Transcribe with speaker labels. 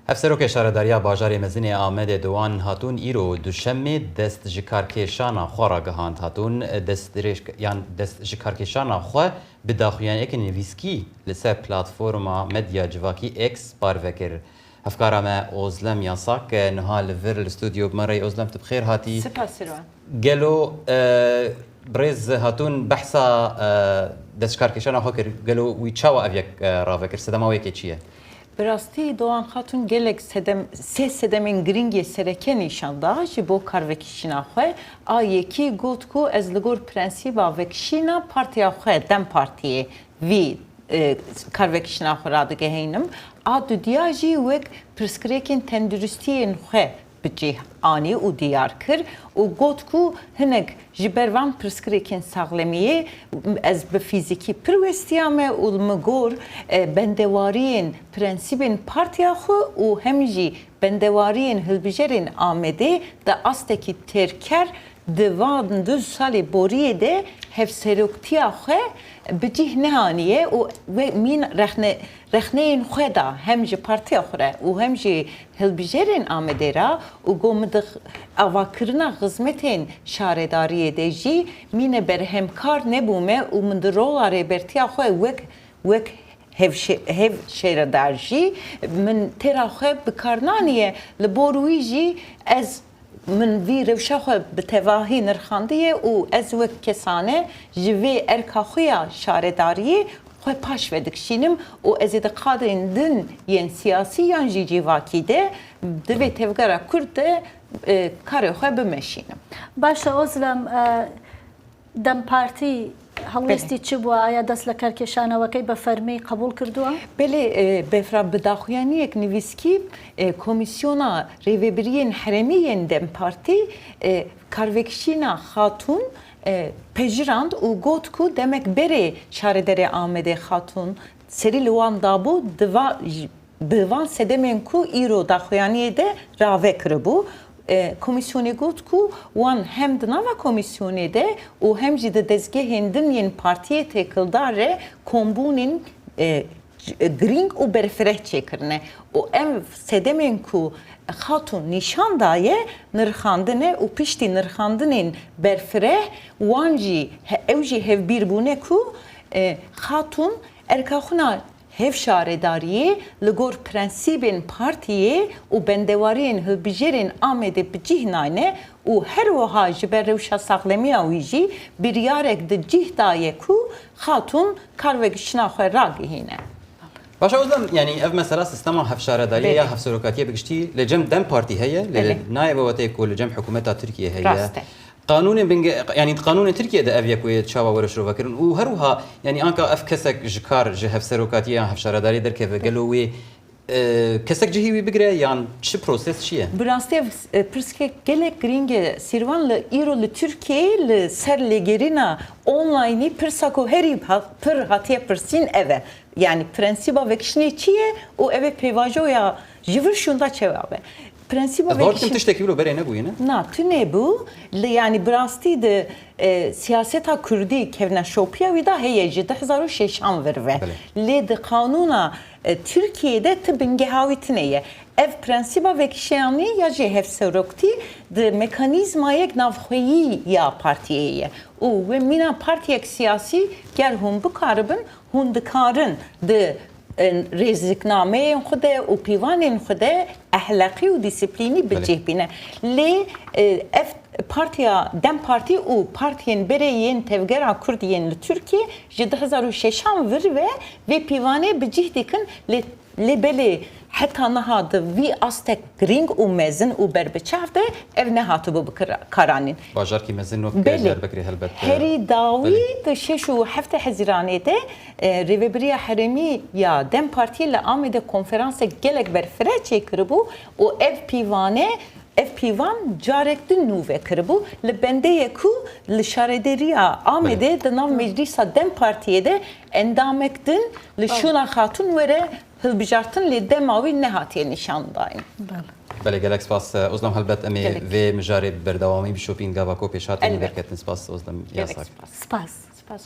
Speaker 1: Hevserokê Şaredariya Bajarê Mezinê Amedê Doğan hatûn îro duşemê dest ji karkêşana xwe ra gihand hatûn dest ji karkêşana xwe bi daxuyaniyekê nivîskî li ser platforma medya civakî X parvekir. Hevkara me Ozlem Yasak niha li vir li stûdyo me Ozlem tu bixêr hatî.
Speaker 2: Spas Sirwan.
Speaker 1: Gelo برز هاتون بحثا دست کارکشان خو کر گلو وی چاوا اویک راوکر سدما ویکی چیه
Speaker 2: براستی Doğan Hatun gelek sedemin gringe sereke nişanda ji bo karvekişina xwe ayeki gotku ez li gor prensiba vekişina partiya xwe dem partiye vî karvekişina xwe ra digehînim a dudiya jî wek pirsgirêkên tenduristiyên xwe bicih ani û diyar kir û got ku hinek ji ber van pirsgirêkên saxlemiyê ez bi fîzîkî pir westiya me û me gor bendewariyên prensîbên partiya xwe û hem jî bendewariyên hilbijerên Amedê de astekî têrker di van 2 salê boriyê de hevseroktiya xwe bicih nehaniye û mîn rexneyên xwe da hem ji partiya xwe re û hem jî hilbijerên Amedê ra û got min di avakirina xizmetên şaredariyê de jî mîne berhemkar nebûme û min di rola rêbertiya xwe wek hev şêredar jî min têra xwe bikar naniye li bor wî jî ez min vî rewşa xwe bi tevahî nirxandiye û ez wek kesane ji vê erka xwe ya şaredariyê xwe paş ve dikişînim û ez ê diqadên din yên siyasî yan jî civakî de di vê tevgera Kurd de karê xwe bimeşînim.
Speaker 3: Başa Ozlem Dem Partî هەڵوێستی چ بووە ئایا دەست لە کارکێشانەوەکەی بە فەرمی قبول کردووە؟
Speaker 2: بەێ بەفرا بداخوایانیەک نویسکی کۆمیسیۆنا ڕێوێبریên heremiyên Dem Partî karvekişîna xatûn pejirand û got ku demek berê şaredarê Amedê xatûn serî li wan dabû bi van sedemên ku îro daxuyaniyê de rave kiribû. Komisyonê got ku wan hem di nava komisyonê de û hem jî di dezgehên din yên partiyê têkildar re kombûnên giring û berfireh çêkirine û em sedemên ku xatûn nîşan daye nirxandine û piştî nirxandinên berfireh wan jî ew jî hevbîrbûne ku xatûn erkaxuna hev şaredariyê li gor prensîbên partiyê û bendewariyên hilbijerên Amedê bicih nayne û her wiha ji ber rewşa saxlemiya wî jî biryarek di cih daye ku xatûn karvekişina xwe ragihîne.
Speaker 1: Başa Ozlem yani ev mesela sistema hevşaredariye ya hevserokatiye bigiştî li cem Dem Partî heye li nayê wetê ku li cem hikûmeta Tirkiye heye. قانون يعني قانون تركيا ده أبيك ويتشاوا ورش روفكرن وهروها يعني أنك أف كسك جكار جهف سروكاتيا هف شرداري در كيف قالوا وي كسك جهوي بقرا يعني شو بروسيس شيء
Speaker 2: براستي برسك gelek gringe Sirwan le İro le Türkiye le ser le gerina online persako heri per hatiye persin eve yani prensiba vekişne çiye o eve pevajo ya jivir şunda çevabe prensiba
Speaker 1: vekişne tişteki bilo bere ne bu yine
Speaker 2: na tu ne bu yani brasti de siyaseta Kürdi kevna şopiya ve da heyeci 2006 verve le de kanuna Türkiye'de tıbbın gehavitine ev prensiba vekişani ya cehev serokti de mekanizmayek navxoyi ya partiyeye o ve mina partiyek siyasi ger hun bu karibin hun dikarın de rêziknameyên xwe de û pîvanên xwe de ehlaqî û dîsîplînî bicih bîne. Lê ev partiya Dem Partî û partiyên berê yên tevgera Kurd yên li Tirkiye ji 2006 vir ve vê pîvanê bicih dikin lê belê heta niha di vî astek giring û mezin û berbiçav de ev nehatibû bikaranîn.
Speaker 1: Bajarkî mezin wek berbekirî helbet.
Speaker 2: Herî dawî di 6 û 7 Hezîranê de Rêveberiya Heremî ya Dem Partiyê li Amedê konferansek gelek berfireh çêkiribû û ev pîvan carek din nû vekiribû li bendeyê ku li şarederiya Amedê di nav meclîsa Dem Partiyê de endamek din li şûna xatûn were hilbijartin lê dema wî nehatiye nîşan dayîn.
Speaker 1: بله گلک سپاس ازلم هلبت امی و مجاری بردوامی بشوپین گاوا کو پیشات این برکت سپاس ازلم یاساک
Speaker 3: سپاس